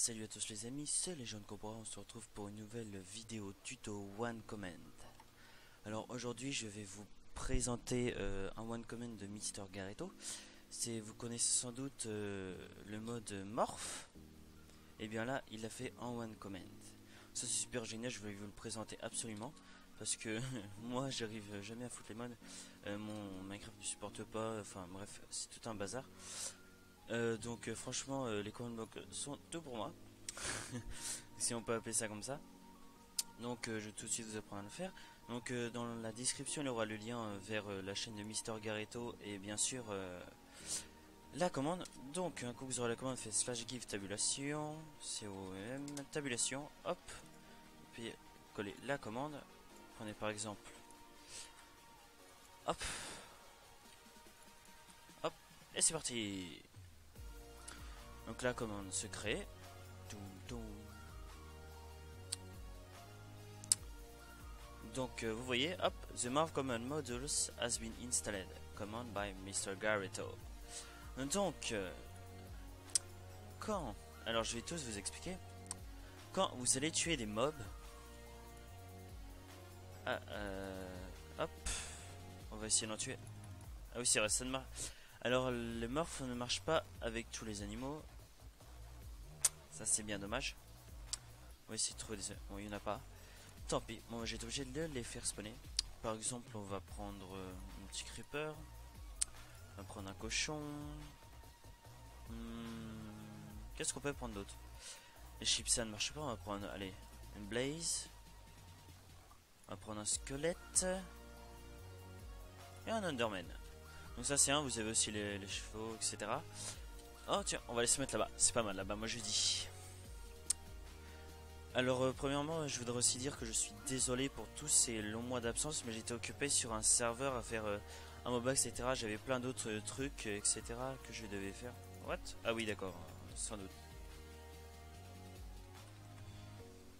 Salut à tous les amis, c'est Legend Cobra, on se retrouve pour une nouvelle vidéo tuto One Command. Alors aujourd'hui je vais vous présenter un One Command de Mister Garetto. Vous connaissez sans doute le mode Morph. Et bien là il l'a fait en One Command. Ça c'est super génial, je vais vous le présenter absolument. Parce que moi j'arrive jamais à foutre les modes. Mon Minecraft ne supporte pas, enfin bref c'est tout un bazar. Franchement les command blocks sont tout pour moi. Si on peut appeler ça comme ça. Donc je vais tout de suite vous apprendre à le faire. Donc dans la description il y aura le lien vers la chaîne de Mister Garetto et bien sûr la commande. Donc un coup vous aurez la commande, fait /give tabulation, com tabulation, hop, puis collez la commande. Prenez par exemple, hop, hop, et c'est parti. Donc la commande se crée. Donc vous voyez, hop, the Morph command modules has been installed. Command by Mr. Garetto. Donc quand, alors je vais tous vous expliquer. Quand vous allez tuer des mobs, hop, on va essayer d'en tuer. Ah oui c'est vrai, ça ne marche. Alors le Morph ne marche pas avec tous les animaux. Ça c'est bien dommage. On va essayer de trouver des... Bon, il n'y en a pas. Tant pis, moi j'ai été obligé de les faire spawner. Par exemple, on va prendre un petit creeper. On va prendre un cochon. Qu'est-ce qu'on peut prendre d'autre? Les chips ça ne marche pas, on va prendre, allez, une blaze. On va prendre un squelette. Et un enderman. Donc ça c'est un, vous avez aussi les chevaux, etc. Oh tiens, on va les se mettre là-bas. C'est pas mal là-bas, moi je dis. Alors premièrement je voudrais aussi dire que je suis désolé pour tous ces longs mois d'absence, mais j'étais occupé sur un serveur à faire un MOBA, etc. J'avais plein d'autres trucs, etc. que je devais faire. What? Ah oui d'accord, sans doute.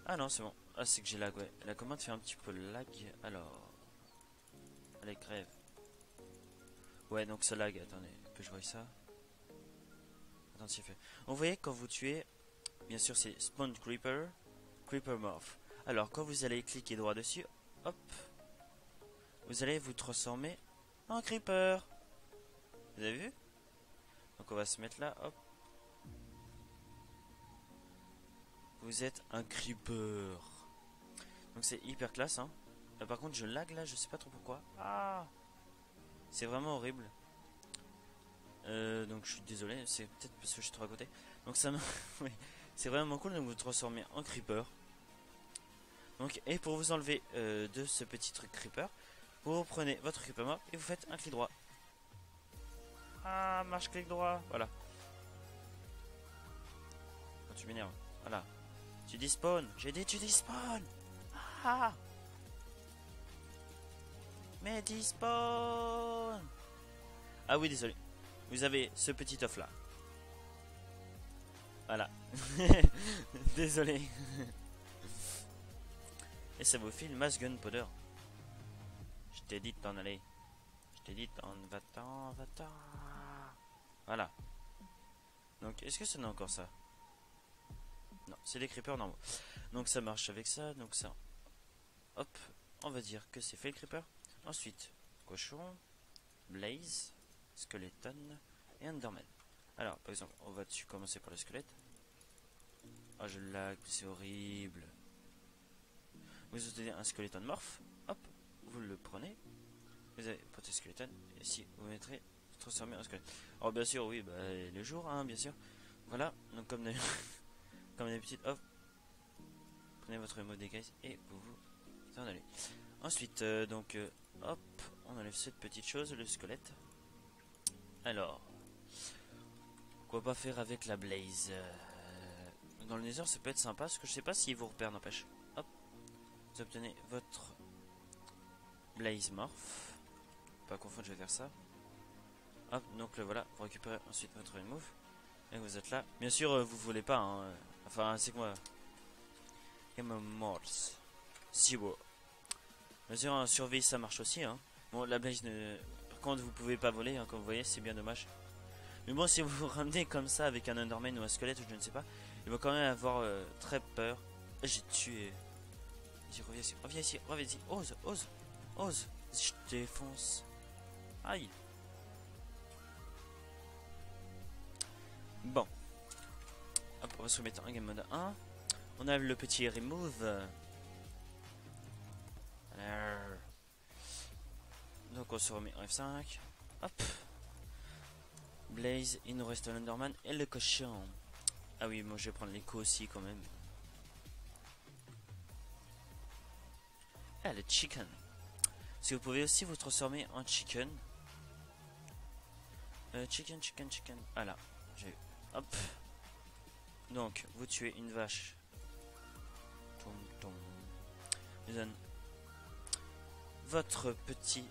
Ah non c'est bon. Ah c'est que j'ai lag, ouais. La commande fait un petit peu lag. Alors, allez crève. Ouais donc ça lag, attendez, que je voie ça. Attends c'est fait. Vous voyez quand vous tuez, bien sûr c'est Spawn Creeper, Creeper Morph. Alors quand vous allez cliquer droit dessus, hop, vous allez vous transformer en Creeper. Vous avez vu? Donc on va se mettre là, hop. Vous êtes un Creeper. Donc c'est hyper classe hein. Par contre je lag là, je sais pas trop pourquoi. Ah, c'est vraiment horrible. Donc je suis désolé, c'est peut-être parce que je suis trop à côté. Donc ça me... oui. C'est vraiment cool de vous transformer en Creeper. Donc, et pour vous enlever de ce petit truc Creeper, vous prenez votre Creeper mort et vous faites un clic droit. Ah, marche clic droit, voilà. Oh, tu m'énerves, voilà. Tu dis spawn, j'ai dit tu dis spawn. Ah, mais dis spawn. Ah oui, désolé. Vous avez ce petit off là. Voilà. Désolé. Et ça vous file masse gunpowder. Je t'ai dit de t'en aller. Je t'ai dit va-t'en, va-t'en. Voilà. Donc est-ce que ça n'a encore ça? Non, c'est des creepers normaux. Donc ça marche avec ça. Donc ça. Hop. On va dire que c'est fait le creeper. Ensuite, cochon, blaze, skeleton et enderman. Alors par exemple, on va commencer par le squelette. Oh je lag, c'est horrible. Vous obtenez un skeleton morph, hop, vous le prenez, vous avez votre skeleton, et ici vous mettrez transformer en squelette. Alors bien sûr, oui, bah, le jour, hein, bien sûr. Voilà, donc comme d'habitude, hop, prenez votre mot des guys et vous vous en allez. Ensuite, hop, on enlève cette petite chose, le squelette. Alors, quoi pas faire avec la blaze? Dans le nether, ça peut être sympa, parce que je sais pas s'il vous repère, n'empêche. Hop. Vous obtenez votre blaze morph. Pas confondre, je vais faire ça. Hop, donc le voilà, vous récupérez ensuite votre remove. Et vous êtes là. Bien sûr, vous voulez pas, hein. Enfin, c'est que moi. Game Morse. Zero. Bien sûr, en survie, ça marche aussi, hein. Bon, la blaze ne. Par contre, vous pouvez pas voler, hein, comme vous voyez, c'est bien dommage. Mais bon, si vous vous ramenez comme ça avec un enderman ou un squelette, ou je ne sais pas, Il va quand même avoir très peur. J'ai tué. Vas-y, reviens ici, reviens ici, reviens ici. Ose, ose, ose. Je te défonce. Aïe. Bon. Hop, on va se remettre en game mode 1. On a le petit remove. Donc on se remet en F5. Hop. Blaze, il nous reste l'Enderman et le cochon. Ah oui, moi je vais prendre l'écho aussi quand même. Ah, le chicken. Si vous pouvez aussi vous transformer en chicken. Chicken, chicken, chicken. Ah là, j'ai eu. Hop. Donc, vous tuez une vache. Tom, tom. Je donne votre petit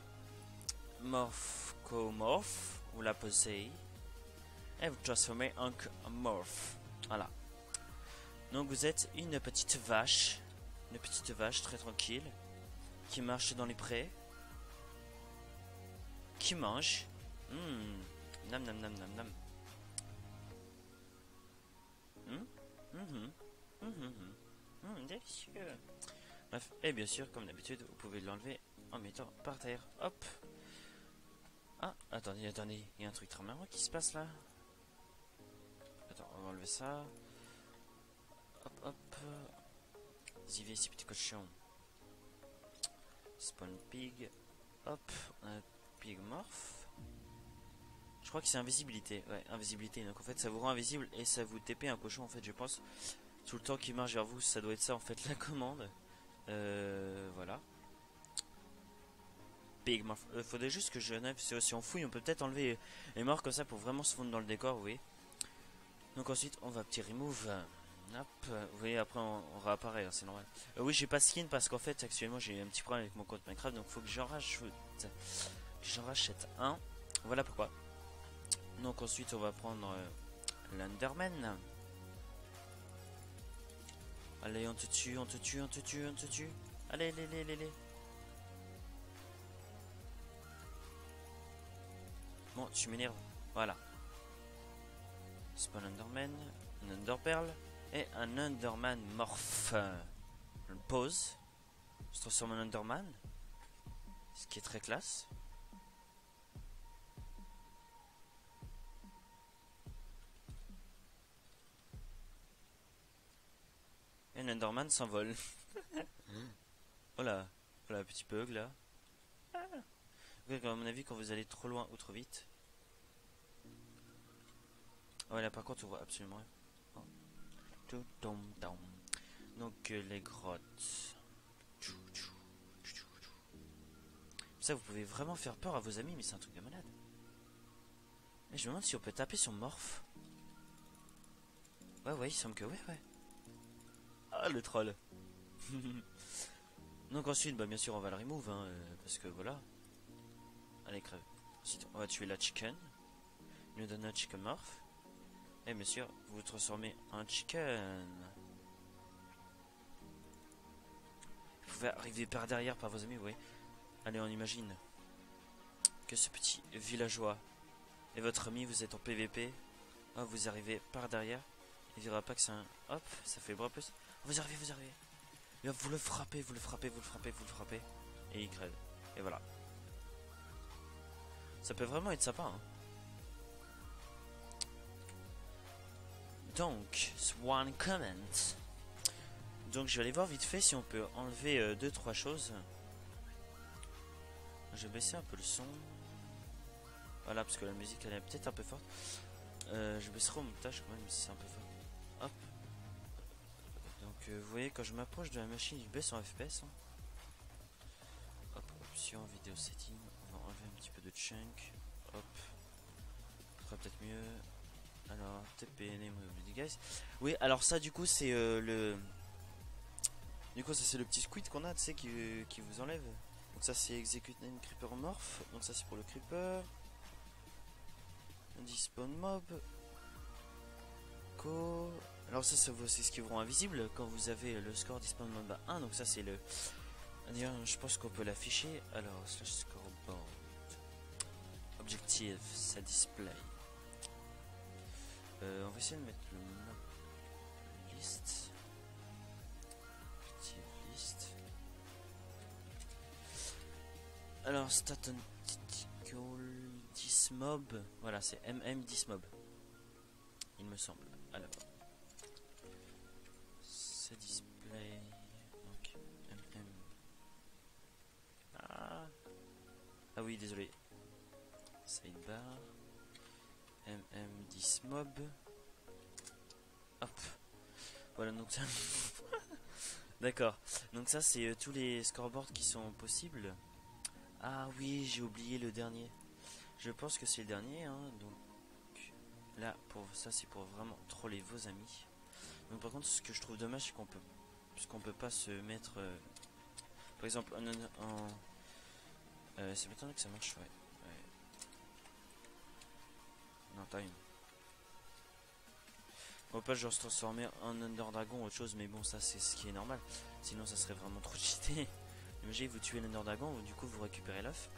morphomorph. Vous la posez. Et vous transformez en morph. Voilà. Donc vous êtes une petite vache. Une petite vache très tranquille. Qui marche dans les prés. Qui mange. Nam nam nam nam nam. Délicieux. Bref, et bien sûr, comme d'habitude, vous pouvez l'enlever en mettant par terre. Hop. Ah, attendez, attendez. Il y a un truc très marrant qui se passe là. Attends, on va enlever ça. Hop, hop. Vas-y, viens ici, petit cochon. Spawn pig. Hop, on a pig morph. Je crois que c'est invisibilité. Ouais, invisibilité. Donc en fait, ça vous rend invisible et ça vous TP un cochon. En fait, je pense. Tout le temps qu'il marche vers vous, ça doit être ça en fait la commande. Voilà. Pig morph. Faudrait juste que je enlève. Si on fouille, on peut peut-être enlever les morts comme ça pour vraiment se fondre dans le décor, oui. Donc ensuite, on va petit remove. Hop, vous voyez, après on réapparaît, hein, c'est normal. Oui, j'ai pas de skin parce qu'en fait, actuellement, j'ai un petit problème avec mon compte Minecraft, donc faut que j'en rajoute. J'en rachète un. Voilà pourquoi. Donc ensuite, on va prendre l'Enderman. Allez, on te tue, on te tue, on te tue, on te tue. Allez, les. Bon, tu m'énerves. Voilà. Spawn Enderman, un Enderpearl et un Enderman morph. On le pose. On se transforme en Enderman. Ce qui est très classe. Et un Enderman s'envole. Voilà. Voilà, petit bug là. À mon avis, quand vous allez trop loin ou trop vite. Ouais, là par contre, on voit absolument rien. Donc, les grottes. Ça, vous pouvez vraiment faire peur à vos amis, mais c'est un truc de malade. Et je me demande si on peut taper sur morph. Ouais, il semble que ouais. Ah, le troll. Donc ensuite, bah bien sûr, on va le remove, hein, parce que voilà. Allez, crève. Ensuite, on va tuer la chicken. Il nous donne un chicken morph. Et bien sûr, vous vous transformez en chicken. Vous pouvez arriver par derrière par vos amis, vous voyez. Allez, on imagine que ce petit villageois et votre ami, vous êtes en PVP. Oh, vous arrivez par derrière. Il dira pas que c'est un... Hop, ça fait bras plus. Vous arrivez. Et hop, vous le frappez. Et il crève. Et voilà. Ça peut vraiment être sympa, hein. Donc, Swan Comment. Donc je vais aller voir vite fait si on peut enlever 2-3 choses. Je vais baisser un peu le son. Voilà, parce que la musique elle est peut-être un peu forte. Je baisserai au montage quand même si c'est un peu fort. Hop. Donc vous voyez, quand je m'approche de la machine, je baisse en FPS. Hein. Hop, option, vidéo setting. On va enlever un petit peu de chunk. Hop. Ce sera peut-être mieux. Alors, TP, name, guys. Oui, alors ça du coup c'est le... Du coup ça c'est le petit squid qu'on a, tu sais, qui vous enlève. Donc ça c'est execute name creeper morph. Donc ça c'est pour le creeper. On dit spawn mob. Co. Alors ça c'est ce qui vous rend invisible quand vous avez le score dispawn mob à 1. Donc ça c'est le... D'ailleurs je pense qu'on peut l'afficher. Alors slash scoreboard. Objective, ça display. On va essayer de mettre Alors, Statistical Dismob. Voilà, c'est MM Dismob. Il me semble. Alors, c'est display. Donc, MM. Ah oui, désolé. Sidebar. MM Dismob. Hop. Voilà, donc ça. D'accord. Donc, ça, c'est tous les scoreboards qui sont possibles. Ah oui, j'ai oublié le dernier. Je pense que c'est le dernier, hein. Donc là, pour ça, c'est pour vraiment troller vos amis. Donc par contre, ce que je trouve dommage, c'est qu'on peut pas se mettre, par exemple, c'est maintenant que ça marche, ouais. Non, time. On peut pas genre se transformer en Under Dragon ou autre chose, mais bon, ça c'est ce qui est normal. Sinon, ça serait vraiment trop cheaté. Imaginez, vous tuez l'Under Dragon, du coup, vous récupérez l'œuf.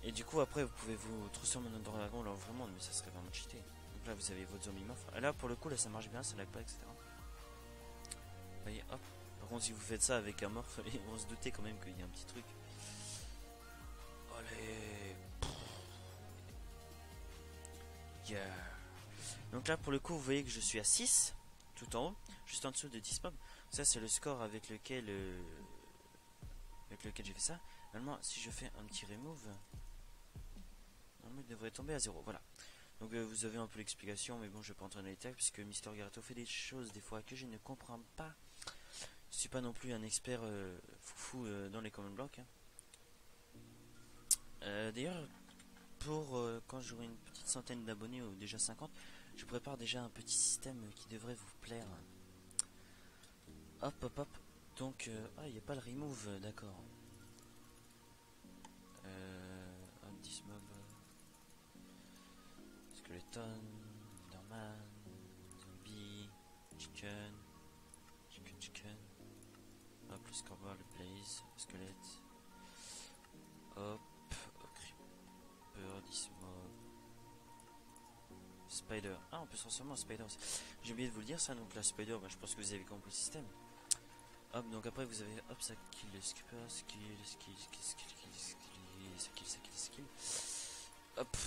Et du coup, après, vous pouvez vous transformer en Under Dragon là vraiment, mais ça serait vraiment cheaté. Donc là, vous avez votre zombie morph. Et là, pour le coup, là, ça marche bien, ça lag pas, etc. Vous voyez, hop. Par contre, si vous faites ça avec un morph, on se doutait quand même qu'il y a un petit truc. Allez. Yeah. Donc là, pour le coup, vous voyez que je suis à 6, tout en haut, juste en dessous de 10 mobs. Ça, c'est le score avec lequel j'ai fait ça. Normalement, si je fais un petit remove, normalement, il devrait tomber à 0. Voilà. Donc vous avez un peu l'explication, mais bon, je vais pas entrer dans les détails puisque Mister Garato fait des choses des fois que je ne comprends pas. Je suis pas non plus un expert foufou dans les command blocks. Hein. D'ailleurs, pour quand j'aurai une petite centaine d'abonnés ou déjà 50, je prépare déjà un petit système qui devrait vous plaire. Hop, hop, hop. Donc, il n'y a pas le remove, d'accord. Dismob, Skeleton, Enderman, Zombie, Chicken, Chicken. Hop, le Scoreboard, le Blaze, le Squelette. Hop, Creeper, Dismob. Spider. Ah, on peut se transformer en Spider aussi. J'ai oublié de vous le dire ça, donc la Spider, bah, je pense que vous avez compris le système. Hop, donc après vous avez, hop, ça kill le skipper, skill. Hop,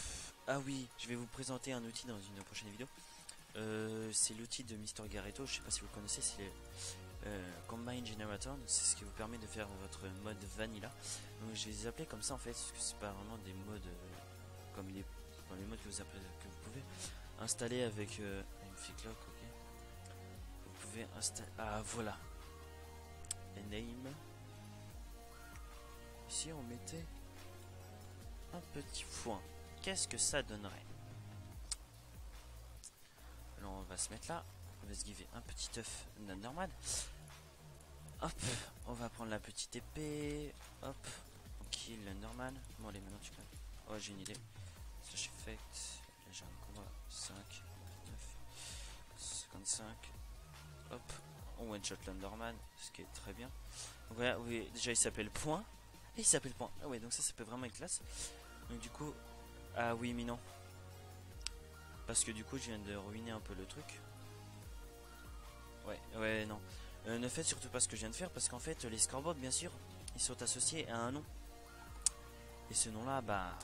ah oui, je vais vous présenter un outil dans une prochaine vidéo. C'est l'outil de Mister Garato, je sais pas si vous le connaissez, c'est le Combine Generator, c'est ce qui vous permet de faire votre mode vanilla. Donc je vais les appeler comme ça en fait, parce que c'est pas vraiment des modes comme les modes que vous pouvez installer avec une flicklock, ok. Vous pouvez installer, ah voilà. Et name. Si on mettait un petit point, qu'est-ce que ça donnerait? Alors on va se mettre là, on va se giver un petit œuf normal. Hop, on va prendre la petite épée. Hop, on kill le normal. Bon allez, maintenant tu peux. Oh, j'ai une idée. Slash effect, j'ai un combat 5, 9, 55. Hop, on one shot l'Underman, ce qui est très bien. Donc voilà, oui, déjà il s'appelle point. Et il s'appelle point. Ah ouais, donc ça peut vraiment être classe. Donc du coup, ah oui, mais non. Parce que du coup, je viens de ruiner un peu le truc. Ouais, non. Ne faites surtout pas ce que je viens de faire parce qu'en fait, les scoreboards, bien sûr, ils sont associés à un nom. Et ce nom-là, bah.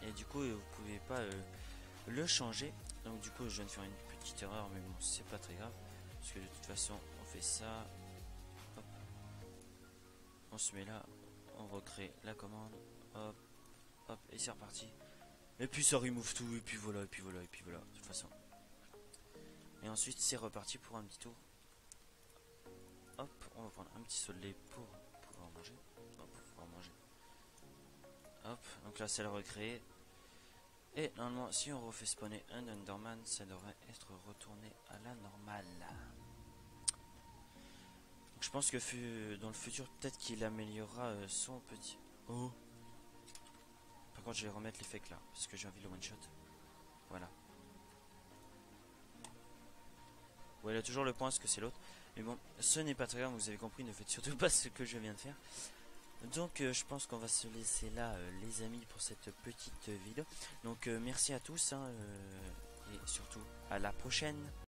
Et du coup, vous pouvez pas le changer. Donc du coup, je viens de faire une petite erreur, mais bon, c'est pas très grave. Parce que de toute façon, on fait ça. Hop. On se met là. On recrée la commande. Hop. Hop. Et c'est reparti. Et puis ça remove tout. Et puis voilà, et puis voilà, et puis voilà. De toute façon. Et ensuite, c'est reparti pour un petit tour. Hop. On va prendre un petit saut de lait pour pouvoir manger. Hop, pour pouvoir manger. Hop. Donc là, c'est le recréer. Et normalement, si on refait spawner un Enderman, ça devrait être retourné à la normale. Donc, je pense que dans le futur, peut-être qu'il améliorera son petit... Oh. Par contre, je vais remettre l'effet là, parce que j'ai envie de le one-shot. Voilà. Ouais, il a toujours le point, parce que c'est l'autre. Mais bon, ce n'est pas très grave, vous avez compris, ne faites surtout pas ce que je viens de faire. Donc je pense qu'on va se laisser là les amis pour cette petite vidéo. Donc merci à tous hein, et surtout à la prochaine.